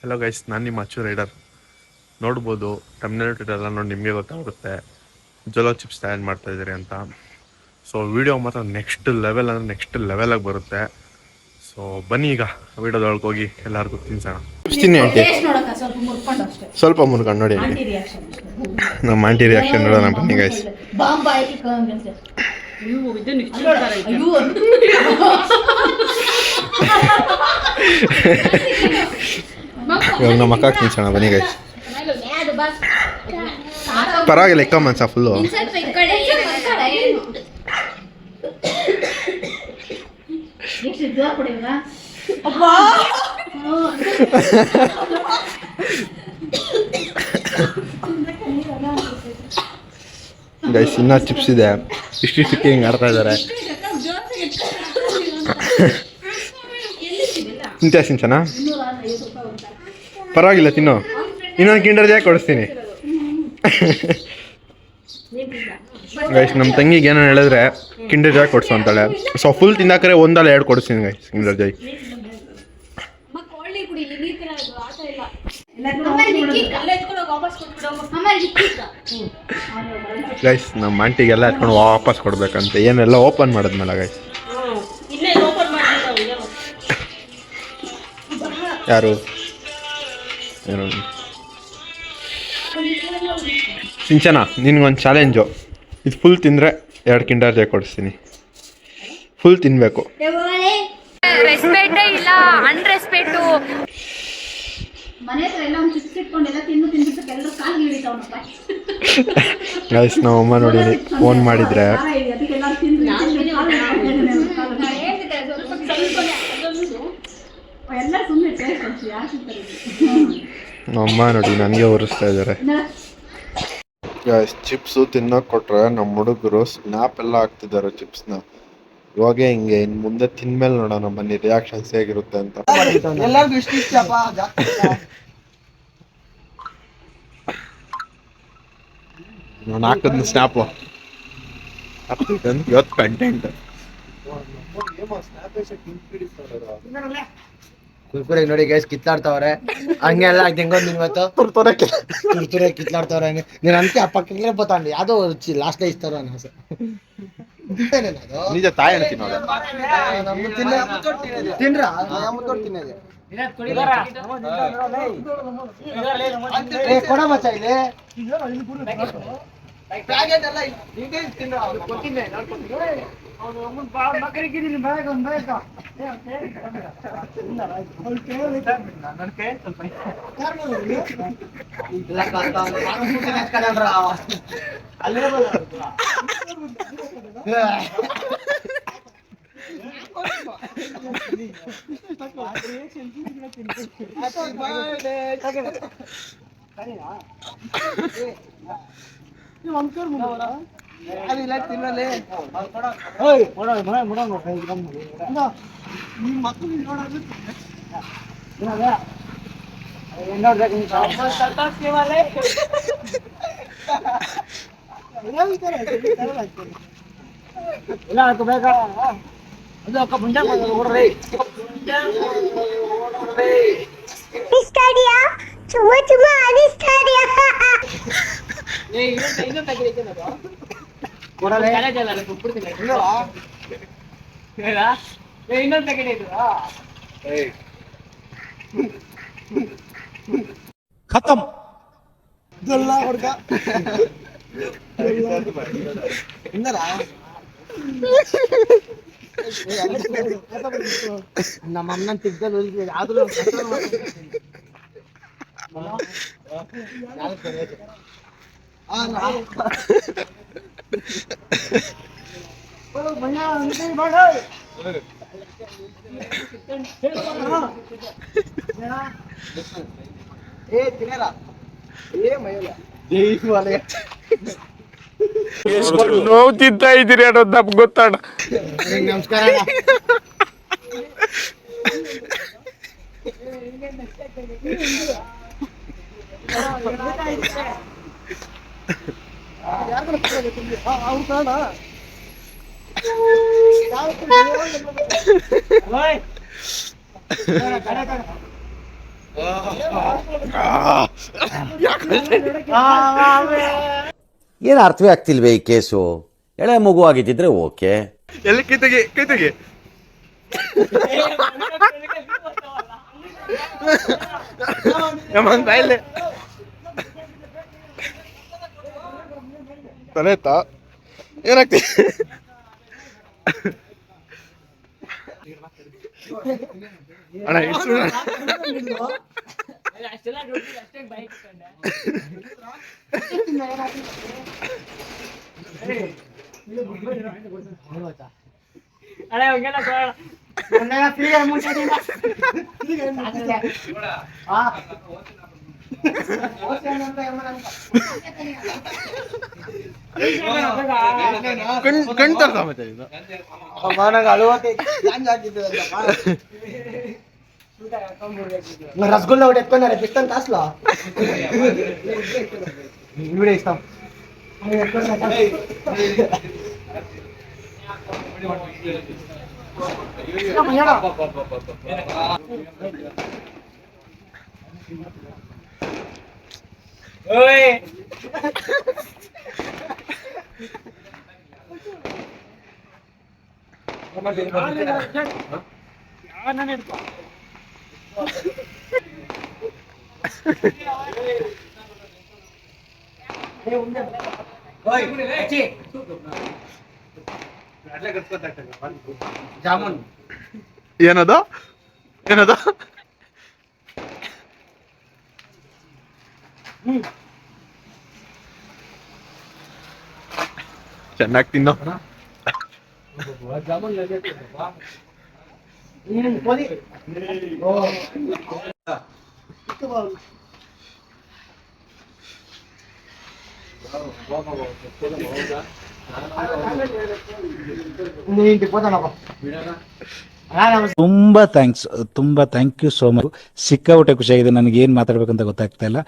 Hello guys, ನಾನು ನಿಮ್ಮ ಅಚ್ಚು ರೈಡರ್. ನೋಡ್ಬೋದು ಟಮ್ನೆಲ್ ಎಲ್ಲ ನೋಡಿ ನಿಮಗೆ ಗೊತ್ತಾಗುತ್ತೆ ಜೊಲೋ ಚಿಪ್ಸ್ ತಯಾರು ಮಾಡ್ತಾ ಇದ್ದೀರಿ ಅಂತ. ಸೊ ವಿಡಿಯೋ ಮಾತ್ರ ನೆಕ್ಸ್ಟ್ ಲೆವೆಲ್ ಅಂದರೆ ನೆಕ್ಸ್ಟ್ ಲೆವೆಲಾಗಿ ಬರುತ್ತೆ. ಸೊ ಬನ್ನಿ ಈಗ ವಿಡಿಯೋದೊಳಗೆ ಹೋಗಿ ಎಲ್ಲರಿಗೂ ತಿನ್ಸೋಣ. ತಿನ್ನಿ ಆಂಟಿ, ಸ್ವಲ್ಪ ಮುರ್ಕೊಂಡು ನೋಡಿ ಆಂಟಿ. ನಮ್ಮ ಆಂಟಿ ರಿಯಾಕ್ಷನ್ ನೋಡೋಣ ಬನ್ನಿ ಗೈಸ್. ಇವಾಗ ನಮ್ಮ ಅಕ್ಕ ತಿನ್ಸೋಣ ಬನ್ನಿ ಗೈಸ್. ಪರವಾಗಿಲ್ಲ ಇಕ್ಕ ಮನ್ಸ ಫುಲ್ಲು. ಗೈಸ್ ಇನ್ನ ಚಿಪ್ಸ್ ಇದೆ, ಇಷ್ಟಿಷ್ಟಕ್ಕೆ ಹಿಂಗೆ ಆಡ್ತಾ ಇದ್ದಾರೆ. ತಿಂತ ಸಿಂಚನ ಪರವಾಗಿಲ್ಲ ತಿನ್ನು, ಇನ್ನೊಂದು ಕಿಂಡರ್ ಜಾಯ್ ಕೊಡಿಸ್ತೀನಿ. ಗೈಸ್ ನಮ್ಮ ತಂಗಿಗೆ ಏನೋ ಹೇಳಿದ್ರೆ ಕಿಂಡರ್ ಜಾಯ್ ಕೊಡಿಸು ಅಂತಾಳೆ. ಸೊ ಫುಲ್ ತಿಂದಾಕರೆ ಒಂದಲ್ಲ ಎರಡು ಕೊಡಿಸ್ತೀನಿ ಗೈಸ್ ಕಿಂಡರ್ ಜಾಯ್. ಗೈಸ್ ನಮ್ಮ ಆಂಟಿಗೆಲ್ಲ ಎತ್ಕೊಂಡು ವಾಪಸ್ ಕೊಡ್ಬೇಕಂತೆ, ಏನೆಲ್ಲ ಓಪನ್ ಮಾಡಿದ್ಮೇಲೆ ಗೈಸ್. ಯಾರು ಏನು ಸಿಂಚನ, ನಿನ್ಗೊಂದು ಚಾಲೆಂಜು. ಇದು ಫುಲ್ ತಿಂದರೆ 2 ಕಿಂಡರ್ ಜಾಯ್ ಕೊಡಿಸ್ತೀನಿ. ಫುಲ್ ತಿನ್ನಬೇಕು. ರೆಸ್ಪೆಕ್ಟೇ ಇಲ್ಲ, ಅನ್ರೆಸ್ಪೆಕ್ಟು. ಗೈಸ್ ನಮ್ಮಮ್ಮ ನೋಡಿ ಫೋನ್ ಮಾಡಿದ್ರೆ ನಮ್ಮಮ್ಮ ನೋಡಿ ನನಗೆ ಉರಿಸ್ತಾ ಇದ್ದಾರೆ. ಗೈಸ್ ಚಿಪ್ಸು ತಿನ್ನೋಕೆ ಕೊಟ್ರೆ ನಮ್ಮ ಹುಡುಗರು ಸ್ನ್ಯಾಪ್ ಎಲ್ಲ ಹಾಕ್ತಿದ್ದಾರೆ ಚಿಪ್ಸ್ನ. ಇವಾಗ ಹಿಂಗೆ ಇನ್ನು ಮುಂದೆ ತಿನ್ಮೇಲೆ ನೋಡೋಣ ಬನ್ನಿ ರಿಯಾಕ್ಷನ್ಸ್ ಹೇಗಿರುತ್ತೆ ಅಂತ. ನಾನು ಹಾಕಿದ್ನ ಸ್ನ್ಯಾಪು ಇವತ್ತು ಕಂಟೆಂಟ್. ಕುರ್ಕುರೆ ನೋಡಿ ಗೈಸ್ ಕಿತ್ತಾಡ್ತಾವ್ರೆ, ಹಂಗೆಲ್ಲ ಹೆಂಗೋ ನೀನ್ ಇವತ್ತು ತುರ್ತುರೆ ಕಿತ್ತಾಡ್ತಾವ್ರೆ. ಹಂಗೆ ನೀನ್ ಅಂತೆ ಆ ಪಕ್ಕಕ್ಕೆ ಬತ್ತಾಂಡಿ ಯಾವ್ದೋ ಲಾಸ್ಟ್ ಇಸ್ತಾರ ನಿಜ ತಾಯಿ ತಿನ್ನೋದು ತಿನ್ರ ಕೊಡ ಮಚ್ಚ ಇದೆ खत्म गल्ला हुड्ग इंदरा ನಮ್ಮ ಅಮ್ಮನ ತಿಗ್ಗಲ್ ಹೋಗಿ ಆದ್ರೂ ನೋವು ತಿಂತಾ ಇದ್ದೀರಿ ಅನ್ನೋದು ನಮ್ಗೆ ಗೊತ್ತಾಡ. ನಮಸ್ಕಾರ. ಏನು ಅರ್ಥವೇ ಆಗ್ತಿಲ್ವೇ ಈ ಕೇಸು. ಎಳೆ ಮಗು ಆಗಿದ್ದಿದ್ರೆ ಓಕೆ. ಎಲ್ಲಿ ಕೈ ತೆಗಿ ಬಾಯಿಲೆ ತಲೆ ಎತ್ತ ಏನಾಗ್ತಿ ಅಣ್ಣ ಇಷ್ಟು ಕಣ್ ತರ್ತಾ ಮತ್ತೆ ಇದು రసగుల్లా ఒకటి ఎక్కువ పిస్తాను కాసులో ఇవిడే ఇస్తాం ಜಾಮೂನ್ ಏನದು ಚೆನ್ನಾಗಿ ತಿನ್ನೋ ఇంటికి పోతానప్ప ತುಂಬಾ ಥ್ಯಾಂಕ್ ಯು ಸೋ ಮಚ್. ಸಿಕ್ಕಾಪಟ್ಟೆ ಖುಷಿಯಾಗಿದೆ. ನನಗೆ ಏನ್ ಮಾತಾಡ್ಬೇಕಂತ ಗೊತ್ತಾಗ್ತಾ ಇಲ್ಲ.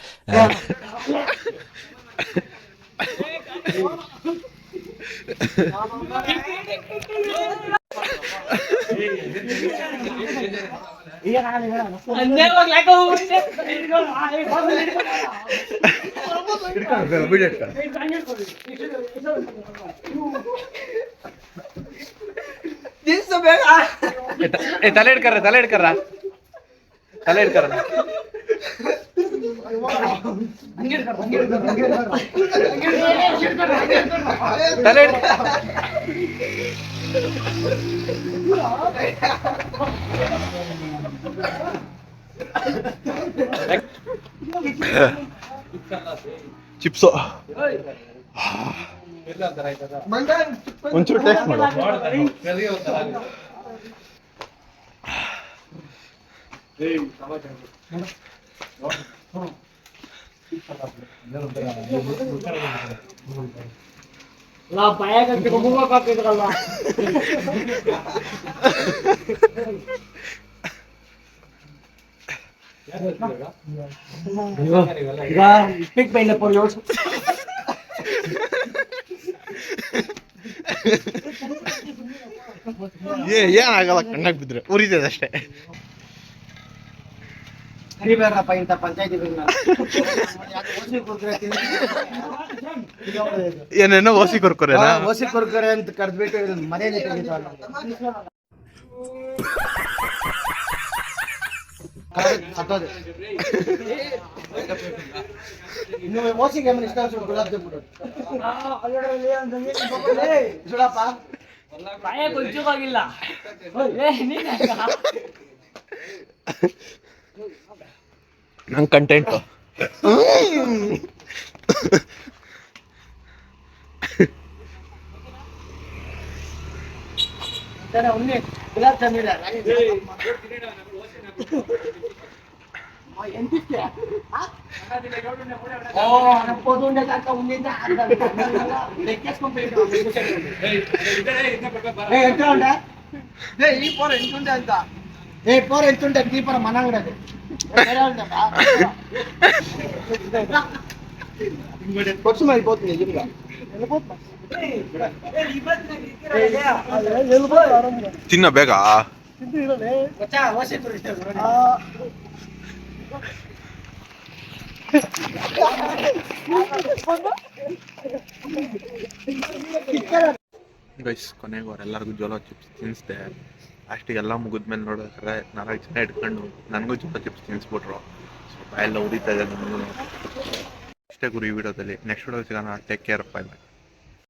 ತಲೆ ಹಿಡ್ಕರ ತಲೆ ಹಿಡ್ಕರ ಚಿಪ್ಸು ಒಂಚೂರು ಟೇಸ್ಟ್ ಮಾಡು. ಏನಾಗಲ್ಲ, ಕಣ್ಣಾಗ್ ಬಿದ್ರೆ ಉರಿತದೆ ಅಷ್ಟೇ. ಕರಿಬೇಡ್ರಪ್ಪ ಇಂಥ ಪಂಚಾಯತಿ ಏನೇನೋ ಓಸಿ ಕೊರ್ಕೊರೇನಾ? ಓಸಿ ಕೊರ್ಕರೆ ಅಂತ ಕರೆದ್ಬಿಟ್ಟು ಮನೆಯಲ್ಲಿ ಸತ್ತೋದೆ. ಇನ್ನು ಓಸಿಗೆ ಏಮನ್ ಇಷ್ಟ ಗುಲಾಬ್ ಜಾಮೂನ್ ಸುಡಪ್ಪ ನಂಗೆ ಕಂಟೆಂಟು ಗುಲಾಬ್ ಜಾಮೂನ್ పోర ఎంతుంటే దీపర మనంగడది కొచ్చు అయిపోతుంది ఎదురుగా ತಿನ್ನ ಬೇಗ. ಗೈಸ್ ಕೊನೆಗೂ ಅವರೆಲ್ಲರಿಗೂ ಜೋಲೋ ಚಿಪ್ಸ್ ತಿನ್ನಿಸ್ದೆ. ಅಷ್ಟಿಗೆ ಎಲ್ಲ ಮುಗಿದ್ಮೇಲೆ ನೋಡಿದ್ರೆ 4 ಜನ ಇಟ್ಕೊಂಡು ನನಗೂ ಜೋಲೋ ಚಿಪ್ಸ್ ತಿನ್ನಿಸ್ಬಿಟ್ರು. ಸೊ ಬಾಯೆಲ್ಲ ಉರಿತಾ ಇದೆ ನನಗೂ. ಇಷ್ಟೇ ಗುರು ಈ ವಿಡಿಯೋದಲ್ಲಿ. ನೆಕ್ಸ್ಟ್ ವಿಡಿಯೋ ಸಿಗೋಣ. Take care. ಬಾಯ್ ಬಾಯ್.